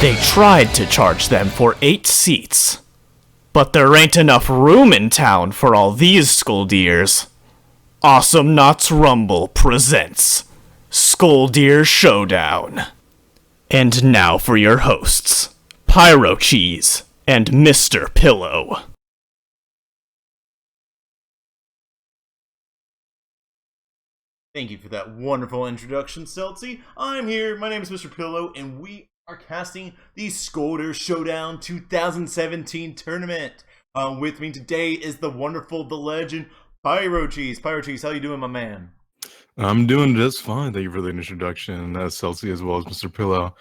They tried to charge them for 8 seats, but there ain't enough room in town for all these Skolldirs. Awesomenauts Rumble presents Skolldir Showdown. And now for your hosts, Pyro Cheese and Mr. Pillow. Thank you for that wonderful introduction, Celtsy. I'm here, my name is Mr. Pillow, and we are casting the Skolldir Showdown 2017 tournament. With me today is the wonderful, the legend, Pyro Cheese. Pyro Cheese, how you doing, my man? I'm doing just fine. Thank you for the introduction, Celtsy, as well as Mr. Pillow.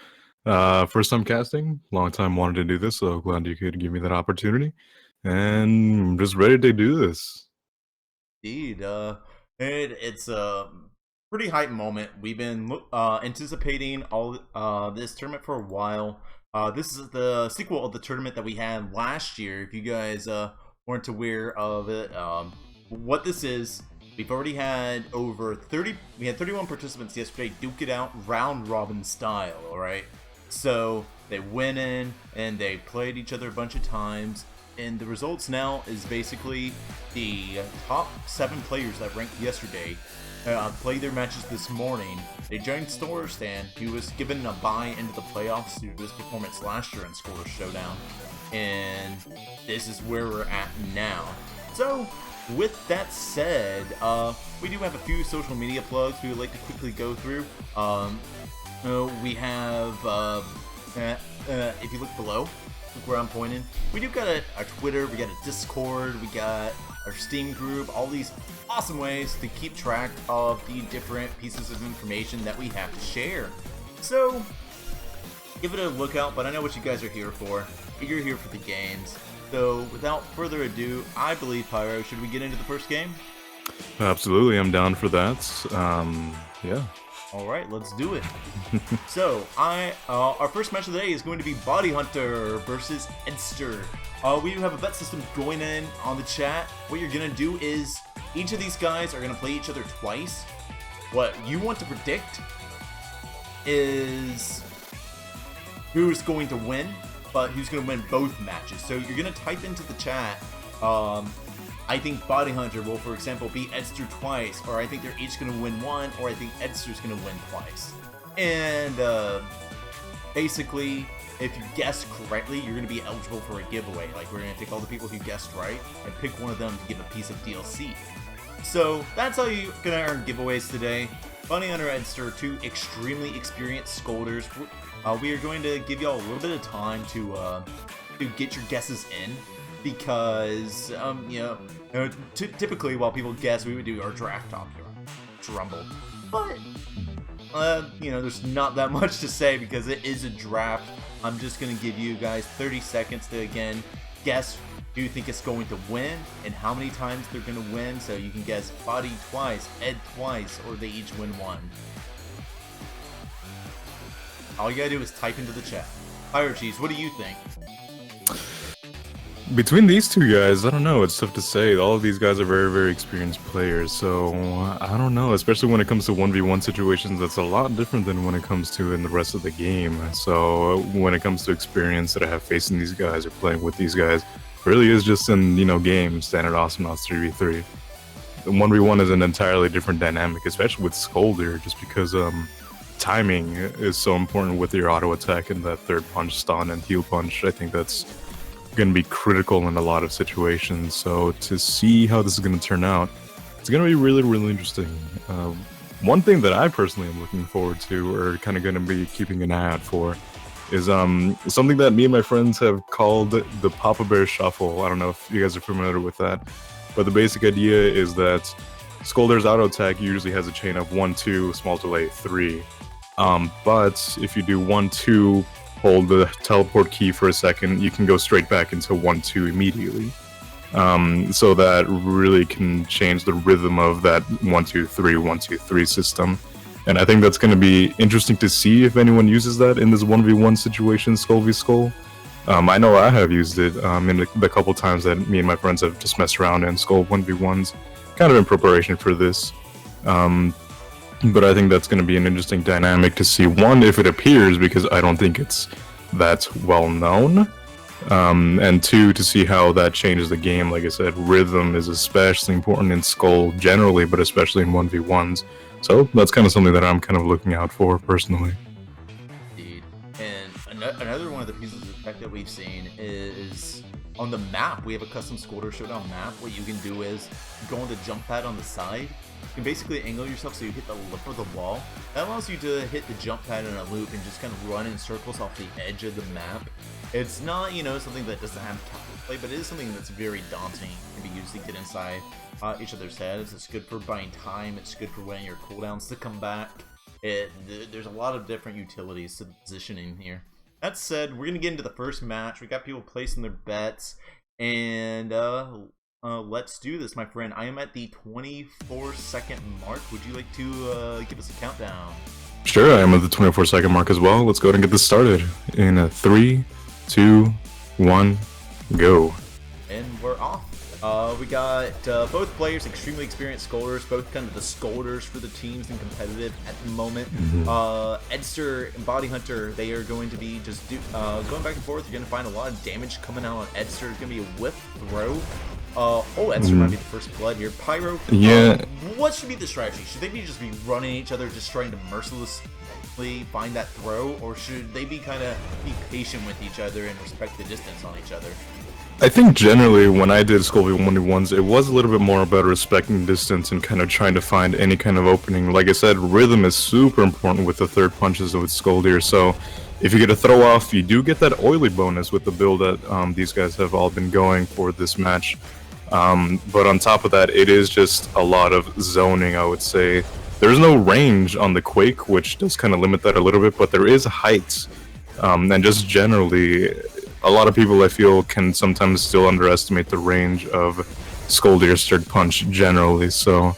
First time casting, long time wanted to do this, so glad you could give me that opportunity. And I'm just ready to do this. Indeed, it's a pretty hype moment. We've been anticipating all this tournament for a while. This is the sequel of the tournament that we had last year. If you guys weren't aware of it, what this is, we've already had over 30. We had 31 participants yesterday, duke it out round robin style. All right, so they went in and they played each other a bunch of times. And the results now is basically the top 7 players that ranked yesterday played their matches this morning. They joined Skolldir Stan, who was given a bye into the playoffs due to his performance last year in Skolldir Showdown. And this is where we're at now. So, with that said, we do have a few social media plugs we would like to quickly go through. We have, if you look below, where I'm pointing, we do got our Twitter, we got a Discord, we got our Steam group, all these awesome ways to keep track of the different pieces of information that we have to share. So give it a look out, but I know what you guys are here for. You're here for the games. So without further ado, I believe, Pyro, should we get into the first game? Absolutely, I'm down for that. Yeah. Alright, let's do it. So, our first match of the day is going to be Body Hunter versus Eddster. We do have a bet system going in on the chat. What you're going to do is, each of these guys are going to play each other twice. What you want to predict is who's going to win, but who's going to win both matches. So you're going to type into the chat, I think Body Hunter will, for example, beat Eddster twice, or I think they're each going to win one, or I think Eddster's going to win twice. And basically, if you guess correctly, you're going to be eligible for a giveaway. Like, we're going to take all the people who guessed right and pick one of them to give a piece of DLC. So that's how you're going to earn giveaways today. Body Hunter, Eddster, 2 extremely experienced Skolders. We are going to give y'all a little bit of time to get your guesses in. Because, typically while people guess, we would do our draft talk here, Rumble. But, there's not that much to say because it is a draft. I'm just going to give you guys 30 seconds to, again, guess who you think is going to win and how many times they're going to win. So you can guess Body twice, Ed twice, or they each win one. All you gotta do is type into the chat. Pyro Cheese, what do you think? Between these two guys, I don't know, it's tough to say. All of these guys are very, very experienced players, so I don't know, especially when it comes to 1v1 situations, that's a lot different than when it comes to in the rest of the game. So when it comes to experience that I have facing these guys or playing with these guys, it really is just in, games, standard Awesomenauts 3v3. 1v1 is an entirely different dynamic, especially with Skolldir, just because timing is so important with your auto attack and that third punch, stun, and heal punch. I think that's going to be critical in a lot of situations, so to see how this is going to turn out, it's going to be really, really interesting. One thing that I personally am looking forward to, or kind of going to be keeping an eye out for, is something that me and my friends have called the Papa Bear Shuffle. I don't know if you guys are familiar with that, but the basic idea is that Skolldir's auto attack usually has a chain of 1-2, small delay 3, but if you do 1-2, hold the teleport key for a second, you can go straight back into 1-2 immediately. So that really can change the rhythm of that 1-2-3, 1-2-3 system. And I think that's going to be interesting to see if anyone uses that in this 1v1 situation, Skull v Skull. I know I have used it in the couple times that me and my friends have just messed around in Skull 1v1s, kind of in preparation for this. But I think that's going to be an interesting dynamic to see. One, if it appears, because I don't think it's that's well known. And two, to see how that changes the game. Like I said, rhythm is especially important in Skull generally, but especially in 1v1s. So that's kind of something that I'm kind of looking out for personally. Indeed. And another one of the pieces of tech that we've seen is on the map. We have a custom Skolldir Showdown map. What you can do is go on the jump pad on the side. You can basically angle yourself so you hit the lip of the wall. That allows you to hit the jump pad in a loop and just kind of run in circles off the edge of the map. It's not, something that doesn't have counterplay, but it is something that's very daunting. It can be used to get inside each other's heads. It's good for buying time. It's good for waiting your cooldowns to come back. There's a lot of different utilities to positioning here. That said, we're going to get into the first match. We got people placing their bets, and let's do this, my friend. I am at the 24-second mark. Would you like to give us a countdown? Sure, I am at the 24-second mark as well. Let's go ahead and get this started in a 3, 2, 1, go. And we're off. We got both players extremely experienced Skoldirs, both kind of the Skoldirs for the teams and competitive at the moment. Eddster and Body Hunter, they are going to be just going back and forth. You're going to find a lot of damage coming out on Eddster. It's going to be a whip throw. Eddster might be the first blood here. Pyro, yeah. What should be the strategy? Should they just be running each other, just trying to mercilessly find that throw, or should they be kind of be patient with each other and respect the distance on each other? I think generally when I did Skolldir 1v1s, it was a little bit more about respecting distance and kind of trying to find any kind of opening. Like I said, rhythm is super important with the third punches with Skolldir, so if you get a throw off, you do get that oily bonus with the build that these guys have all been going for this match. But on top of that, it is just a lot of zoning, I would say. There's no range on the Quake, which does kind of limit that a little bit, but there is height. And just generally, a lot of people, I feel, can sometimes still underestimate the range of Skolldir's third punch generally. So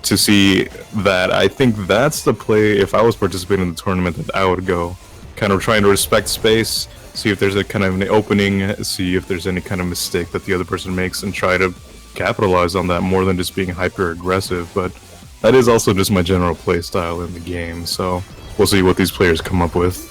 to see that, I think that's the play, if I was participating in the tournament, that I would go. Kind of trying to respect space, see if there's a kind of an opening, see if there's any kind of mistake that the other person makes, and try to capitalize on that more than just being hyper aggressive. But that is also just my general play style in the game, so we'll see what these players come up with.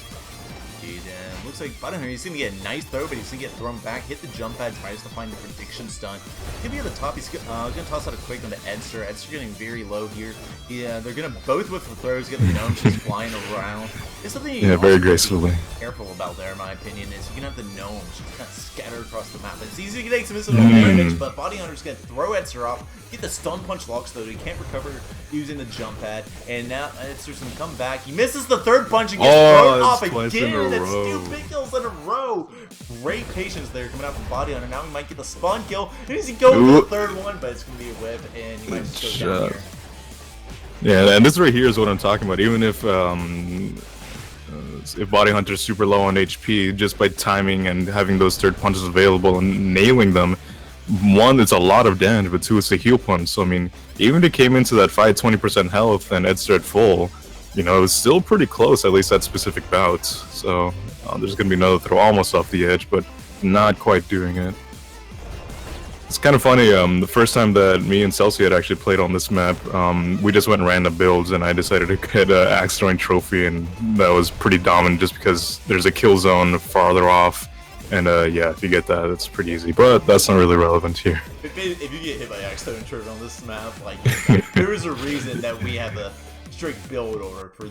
Looks like Button here, he's going to get a nice throw, but he's going to get thrown back, hit the jump pad, tries to find the prediction stunt. He'll be at the top, he's going to toss out a Quake onto Eddster. Eddster getting very low here. Yeah, they're going to both with the throws, get the gnomes just flying around. It's something you very gracefully. Be careful about there, in my opinion, is you can have the gnomes just kind of scattered across the map. It's easy to take some missile damage, but Body Hunter's going to throw Eddster off, get the stun punch locks though, he can't recover using the jump pad, and now Eddster's going to come back. He misses the third punch and gets thrown off again. That's two big kills in a row. Great patience there coming out from Body Hunter. Now he might get the spawn kill. As he goes for the third one, but it's going to be a whip, and he might just go down here. Yeah, and this right here is what I'm talking about. Even if Body Hunter's super low on HP, just by timing and having those third punches available and nailing them, one, it's a lot of damage, but two, it's a heal punch. So I mean, even if it came into that fight 20% health and Eddster at full, it was still pretty close, at least that specific bout. So there's going to be another throw almost off the edge, but not quite doing it. It's kind of funny, the first time that me and Celsi had actually played on this map, we just went random builds and I decided to get an axe throwing trophy, and that was pretty dominant just because there's a kill zone farther off. And yeah, if you get that, it's pretty easy, but that's not really relevant here. If you get hit by axe throwing trophy on this map, like, there is a reason that we have a strict build order for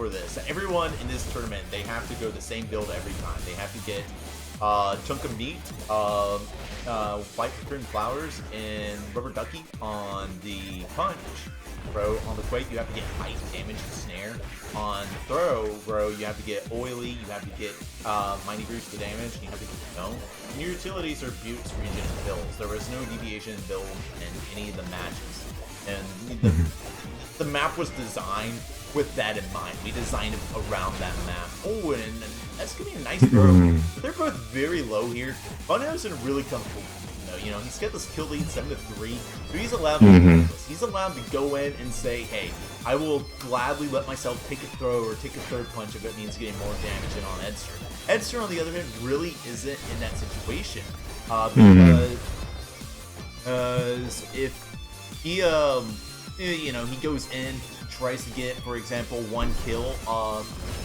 this. Everyone in this tournament, they have to go the same build every time. They have to get chunk of meat, white cream flowers, and rubber ducky on the punch. Bro, on the Quake, you have to get height, damage, and snare. On throw, bro, you have to get oily, you have to get mighty grease for damage, and you have to get no. And your utilities are buttes, regen, and builds. There was no deviation in build in any of the matches. And the map was designed with that in mind. We designed it around that map. Oh, and that's going to be a nice throw. They're both very low here. Funhouse in a really comfortable position, though. He's got this kill lead 7-3, so he's allowed to do this. He's allowed to go in and say, hey, I will gladly let myself take a throw or take a third punch if it means getting more damage in on Eddster. Eddster, on the other hand, really isn't in that situation. Because if he, he goes in, tries to get, for example, 1 kill,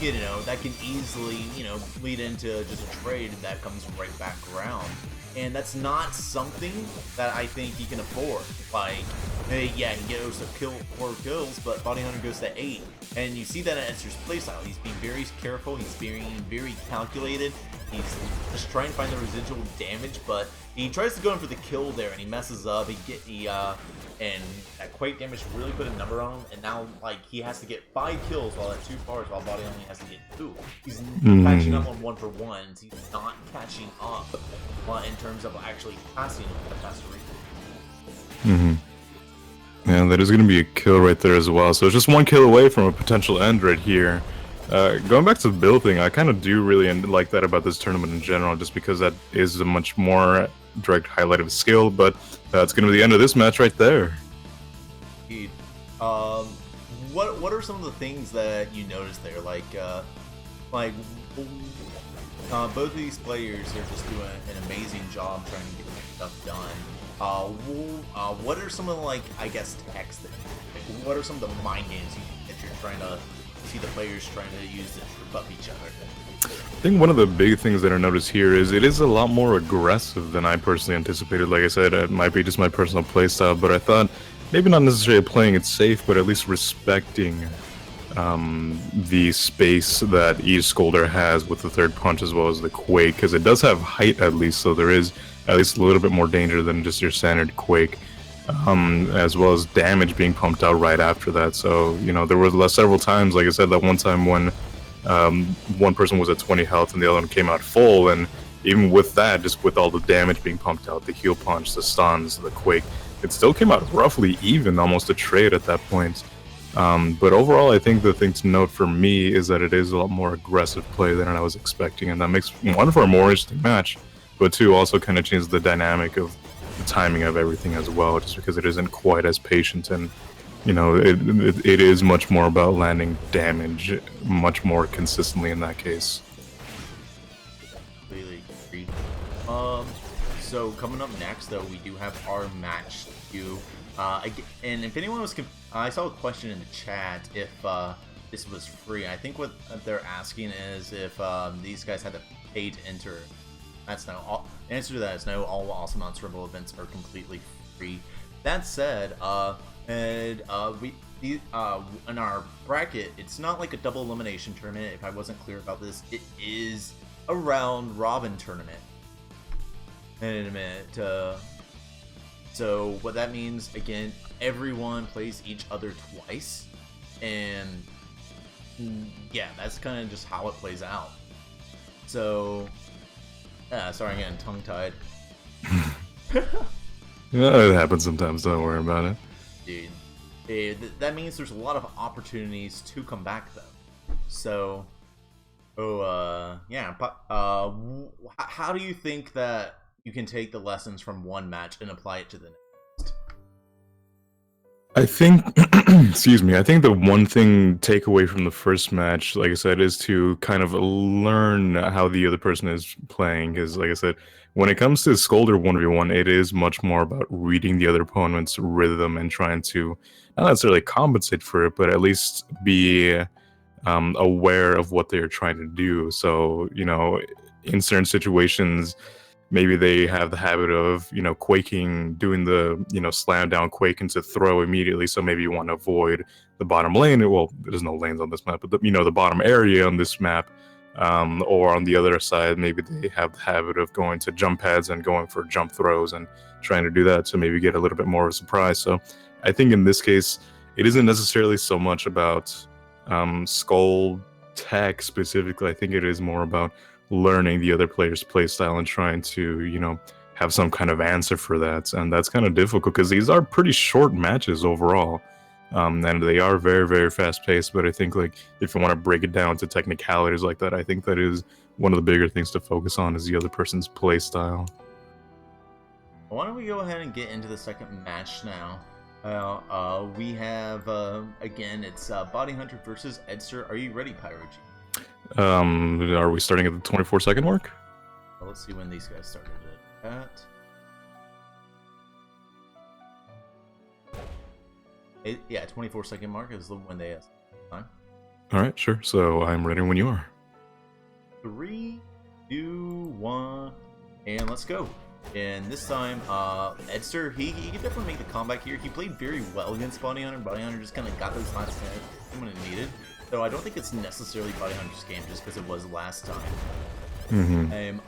you know, that can easily, you know, lead into just a trade that comes right back around. And that's not something that I think he can afford. Like, hey, yeah, he goes to 4 kills, but Bounty Hunter goes to 8. And you see that in Eddster's playstyle. He's being very careful, he's being very calculated. He's just trying to find the residual damage, but he tries to go in for the kill there, and he messes up. And that Quake damage really put a number on him, and now like he has to get 5 kills while at 2 bars, while Body only has to get 2. He's catching up on 1-for-1s. He's not catching up in terms of actually passing at a faster rate. Yeah, that is going to be a kill right there as well. So it's just 1 kill away from a potential end right here. Going back to the build thing, I kind of do really like that about this tournament in general, just because that is a much more direct highlight of skill, but it's going to be the end of this match right there. Indeed. What are some of the things that you noticed there? Both of these players are just doing an amazing job trying to get stuff done. What are some of the, like, I guess, techs that, like, what are some of the mind games that you're trying to see the players trying to use to trip up each other? I think one of the big things that I noticed here is it is a lot more aggressive than I personally anticipated. Like I said, it might be just my personal playstyle, but I thought maybe not necessarily playing it safe, but at least respecting the space that each Skolldir has with the 3rd punch as well as the Quake, because it does have height at least, so there is at least a little bit more danger than just your standard Quake, as well as damage being pumped out right after that. So, you know, there were several times, like I said, that one time when one person was at 20 health and the other one came out full, and even with that, just with all the damage being pumped out, the heal punch, the stuns, the Quake, it still came out roughly even, almost a trade at that point. But overall, I think the thing to note for me is that it is a lot more aggressive play than I was expecting, and that makes, 1, for a more interesting match, but 2, also kind of changes the dynamic of the timing of everything as well, just because it isn't quite as patient, and you know, it is much more about landing damage much more consistently in that case. Completely agreed. So coming up next, though, we do have our match queue. And if anyone was, I saw a question in the chat if this was free. I think what they're asking is if these guys had to pay to enter. That's no. The answer to that is no. All Awesomenauts Rumble events are completely free. That said, in our bracket, it's not like a double elimination tournament. If I wasn't clear about this, it is a round robin tournament. And in a minute, so what that means, again, everyone plays each other twice, and yeah, that's kind of just how it plays out. So, sorry, I'm getting tongue-tied. Yeah, it happens sometimes, don't worry about it. Dude, that means there's a lot of opportunities to come back, though. So, yeah, how do you think that you can take the lessons from one match and apply it to the next? I think, excuse me, I think the one thing takeaway from the first match, like I said, is to kind of learn how the other person is playing. Because, like I said, when it comes to Skolldir 1v1, it is much more about reading the other opponent's rhythm and trying to not necessarily compensate for it, but at least be aware of what they're trying to do. So, you know, in certain situations, maybe they have the habit of, you know, quaking, doing the, you know, slam down quake into throw immediately. So maybe you want to avoid the bottom lane. Well, there's no lanes on this map, but you know, the bottom area on this map. Or on the other side, maybe they have the habit of going to jump pads and going for jump throws and trying to do that to maybe get a little bit more of a surprise. So I think in this case, it isn't necessarily so much about Skull tech specifically. I think it is more about learning the other player's playstyle and trying to, you know, have some kind of answer for that. And that's kind of difficult because these are pretty short matches overall. And they are very, very fast-paced, but I think, like, if you want to break it down to technicalities like that, I think that is one of the bigger things to focus on, is the other person's playstyle. Why don't we go ahead and get into the second match now? We have, again, it's Bounty Hunter versus Eddster. Are you ready, Pyro G? Are we starting at the 24-second mark? Well, let's see when these guys started it at. Yeah, 24-second mark is when they time. All right, sure. So I'm ready when you are. 3, 2, 1, and let's go. And this time, Eddster, he can definitely make the comeback here. He played very well against Bounty Hunter. Bounty Hunter just kind of got those last minutes when it needed. So I don't think it's necessarily Bounty Hunter's game just because it was last time.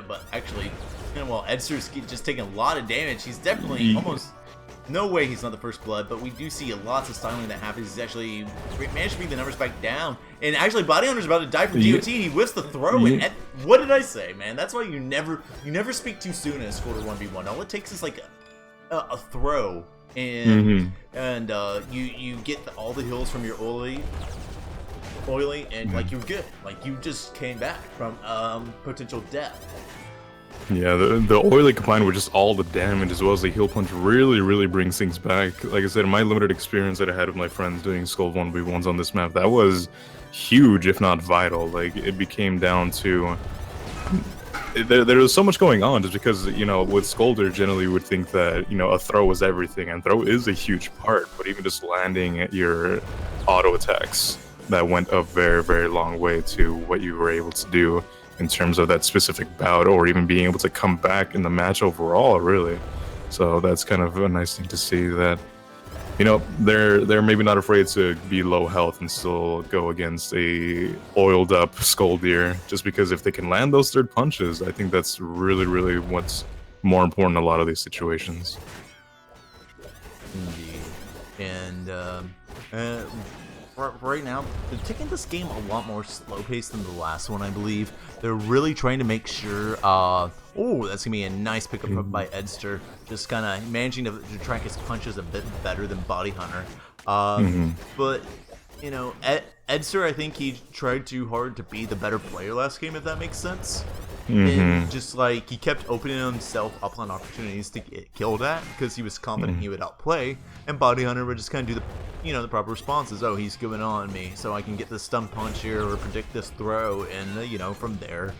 But actually, well, Eddster's just taking a lot of damage. He's definitely almost... No way he's not the first blood, but we do see lots of styling that happens. He's actually managed to bring the numbers back down. And actually, Bounty Hunter's about to die from DOT. He whiffs the throw. And what did I say, man? That's why you never speak too soon in a Skolldir 1v1. All it takes is like a throw, and you get all the heals from your oily, and like you're good. Like you just came back from potential death. Yeah, the oily combined with just all the damage as well as the heal punch really brings things back. Like I said, in my limited experience that I had with my friends doing Skull 1v1s on this map, that was huge, if not vital. Like, it became down to... There was so much going on just because, you know, with Skolldir, generally you would think that, you know, a throw was everything, and throw is a huge part, but even just landing at your auto attacks, that went a very long way to what you were able to do in terms of that specific bout, or even being able to come back in the match overall, really. So that's kind of a nice thing to see that, you know, they're maybe not afraid to be low health and still go against a oiled up Skolldir, just because if they can land those third punches, I think that's really what's more important in a lot of these situations. Indeed. And right now, they're taking this game a lot more slow-paced than the last one, I believe. They're really trying to make sure... oh, that's going to be a nice pickup by Eddster. Just kind of managing to track his punches a bit better than Bounty Hunter. But, you know, Eddster, I think he tried too hard to be the better player last game, if that makes sense. And just like he kept opening himself up on opportunities to get killed at because he was confident he would outplay, and Bounty Hunter would just kind of do the proper responses. Oh, he's going on me, so I can get this stun punch here or predict this throw, and from there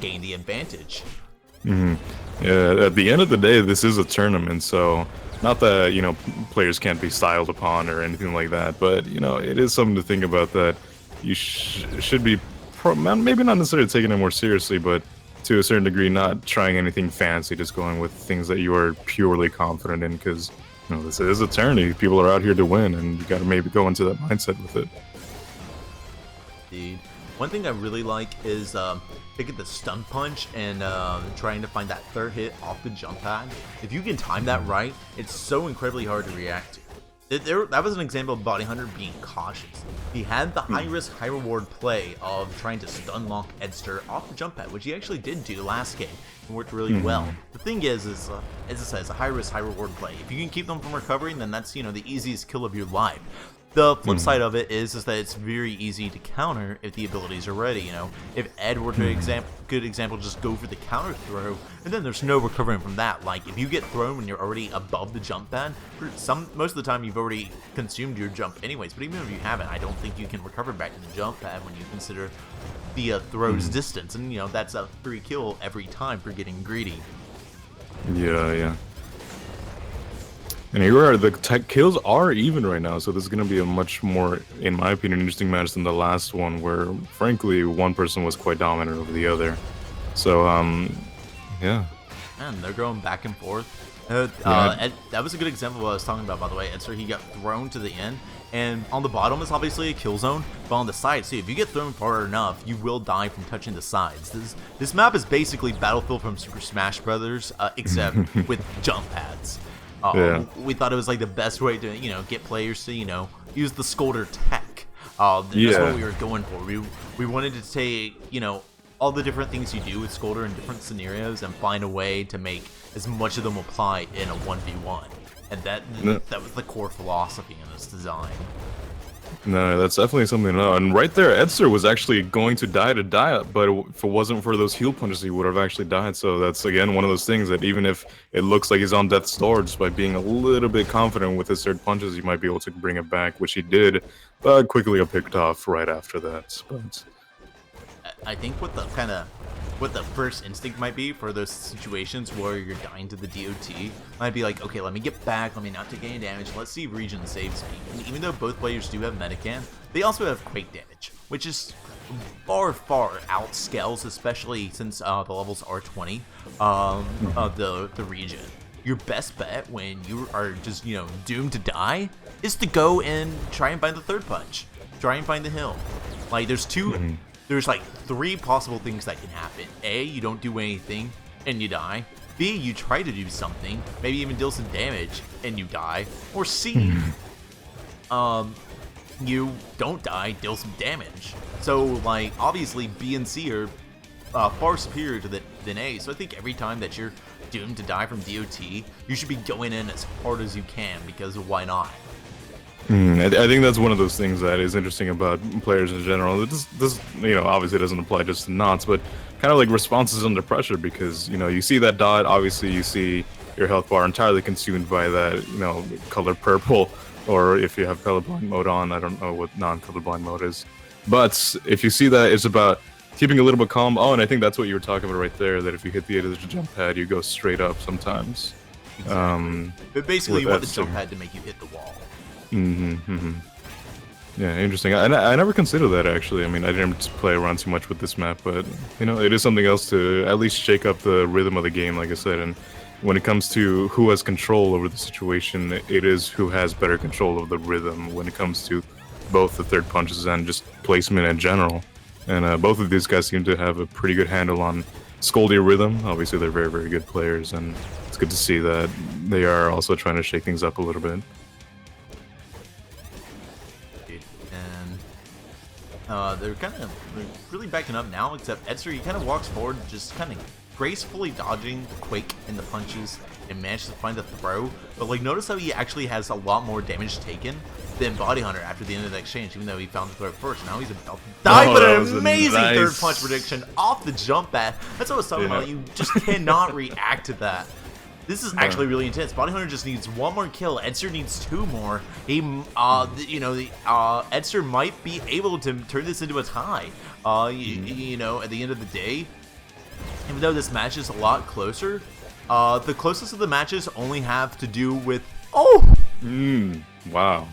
gain the advantage. Yeah, at the end of the day, this is a tournament, so not that players can't be styled upon or anything like that, but it is something to think about, that you should be maybe not necessarily taking it more seriously, but to a certain degree not trying anything fancy, just going with things that you are purely confident in, because this is a tourney. People are out here to win, and you got to maybe go into that mindset with it. Indeed. One thing I really like is picking the stun punch and trying to find that third hit off the jump pad. If you can time that right, it's so incredibly hard to react to. That was an example of Bounty Hunter being cautious. He had the high-risk, high-reward play of trying to stun lock Eddster off the jump pad, which he actually did do last game and worked really well. The thing is as it says, a high-risk, high-reward play. If you can keep them from recovering, then that's, the easiest kill of your life. The flip side of it is that it's very easy to counter if the abilities are ready. If Ed were to good example, just go for the counter throw, and then there's no recovering from that. Like if you get thrown when you're already above the jump pad, most of the time you've already consumed your jump anyways. But even if you haven't, I don't think you can recover back to the jump pad when you consider the throw's distance, and that's a free kill every time for getting greedy. Yeah. And here the kills are even right now, so this is going to be a much more, in my opinion, interesting match than the last one, where, frankly, one person was quite dominant over the other. So, yeah. Man, they're going back and forth. That was a good example of what I was talking about, by the way. Eddster, he got thrown to the end, and on the bottom is obviously a kill zone, but on the side, see, if you get thrown far enough, you will die from touching the sides. This map is basically Battlefield from Super Smash Brothers, except with jump pads. We thought it was like the best way to get players to use the Skolldir tech. That's what we were going for. We wanted to take all the different things you do with Skolldir in different scenarios and find a way to make as much of them apply in a 1v1, and that was the core philosophy in this design. No, that's definitely something to know. And right there, Eddster was actually going to die, but if it wasn't for those heal punches, he would have actually died. So that's, again, one of those things that even if it looks like he's on death's door, just by being a little bit confident with his third punches, he might be able to bring it back, which he did, but quickly got picked off right after that. But I think what the kind of what the first instinct might be for those situations where you're dying to the DOT might be like, okay, let me get back, let me not take any damage, let's see if Regen saves me. And even though both players do have Medican, they also have Quake damage, which is far outscales, especially since the levels are 20, the Regen. Your best bet when you are just, you know, doomed to die is to go and try and find the third punch. Try and find the hill. Like, there's like 3 possible things that can happen. A, you don't do anything and you die. B, you try to do something, maybe even deal some damage and you die. Or C, you don't die, deal some damage. So, like, obviously B and C are far superior to than A. So I think every time that you're doomed to die from DOT, you should be going in as hard as you can, because why not? I think that's one of those things that is interesting about players in general. This, you know, obviously doesn't apply just to Knots, but kind of like responses under pressure, because, you know, you see that dot, obviously you see your health bar entirely consumed by that, you know, color purple, or if you have colorblind mode on, I don't know what non-colorblind mode is. But if you see that, it's about keeping a little bit calm. Oh, and I think that's what you were talking about right there, that if you hit the edge of the jump pad, you go straight up sometimes. Exactly. But basically you want the jump pad to make you hit the wall. Yeah, interesting. I never considered that, actually. I mean, I didn't play around too much with this map, but, you know, it is something else to at least shake up the rhythm of the game, like I said. And when it comes to who has control over the situation, it is who has better control of the rhythm when it comes to both the third punches and just placement in general. And both of these guys seem to have a pretty good handle on Skolldir rhythm. Obviously, they're very, very good players, and it's good to see that they are also trying to shake things up a little bit. And they're kind of really backing up now, except Eddster, he kind of walks forward, just kind of gracefully dodging the Quake and the punches, and manages to find the throw. But, like, notice how he actually has a lot more damage taken than Body Hunter after the end of the exchange, even though he found the throw first. Now he's about to die, but an amazing third punch prediction off the jump pad. That's what I was talking about. You just cannot react to that. This is actually really intense. Body Hunter just needs 1 more kill. Eddster needs 2 more. He, you know, Eddster might be able to turn this into a tie. You know, at the end of the day, even though this match is a lot closer, the closest of the matches only have to do with Wow.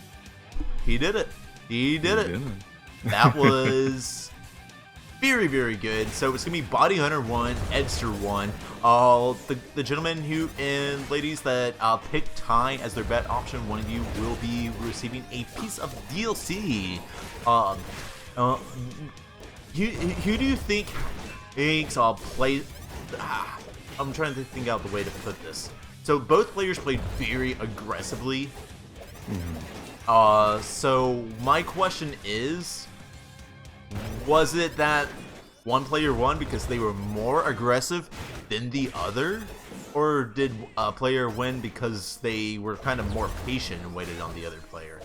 He did it. He did it. That was very, very good. So it's gonna be Body Hunter 1, Eddster 1. The gentlemen who and ladies that picked tie as their bet option, one of you will be receiving a piece of DLC. Who do you think play? I'm trying to think out the way to put this. So both players played very aggressively. So my question is, was it that one player won because they were more aggressive than the other? Or did a player win because they were kind of more patient and waited on the other player?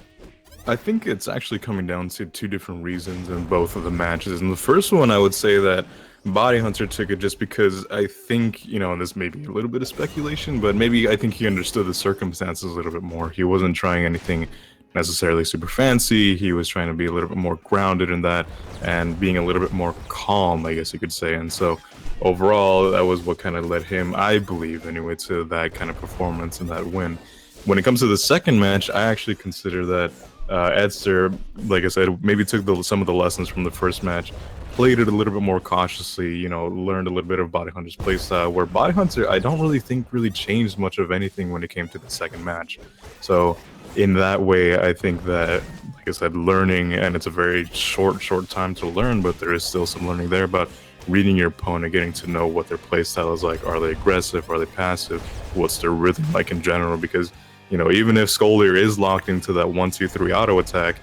I think it's actually coming down to 2 different reasons in both of the matches. And the first one, I would say that Body Hunter took it just because I think, you know, and this may be a little bit of speculation, but maybe I think he understood the circumstances a little bit more. He wasn't trying anything necessarily super fancy. He was trying to be a little bit more grounded in that and being a little bit more calm, I guess you could say. And so overall, that was what kind of led him, I believe anyway, to that kind of performance and that win. When it comes to the second match, I actually consider that Eddster, like I said, maybe took some of the lessons from the first match, played it a little bit more cautiously, you know, learned a little bit of Body Hunter's playstyle, where Body Hunter, I don't really think really changed much of anything when it came to the second match. So in that way, I think that, like I said, learning, and it's a very short time to learn, but there is still some learning there about reading your opponent, getting to know what their playstyle is like. Are they aggressive? Are they passive? What's their rhythm like in general? Because, you know, even if Skolldir is locked into that 1-2-3 auto attack,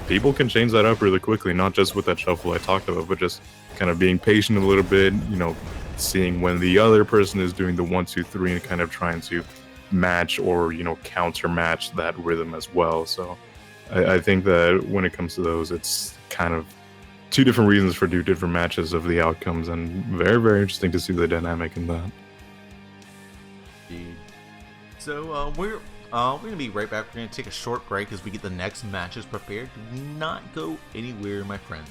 people can change that up really quickly, not just with that shuffle I talked about, but just kind of being patient a little bit, you know, seeing when the other person is doing the 1-2-3 and kind of trying to match or, you know, counter match that rhythm as well. So I think that when it comes to those, it's kind of 2 different reasons for 2 different matches of the outcomes, and very, very interesting to see the dynamic in that. So we're gonna be right back. We're gonna take a short break as we get the next matches prepared. Do not go anywhere, my friend.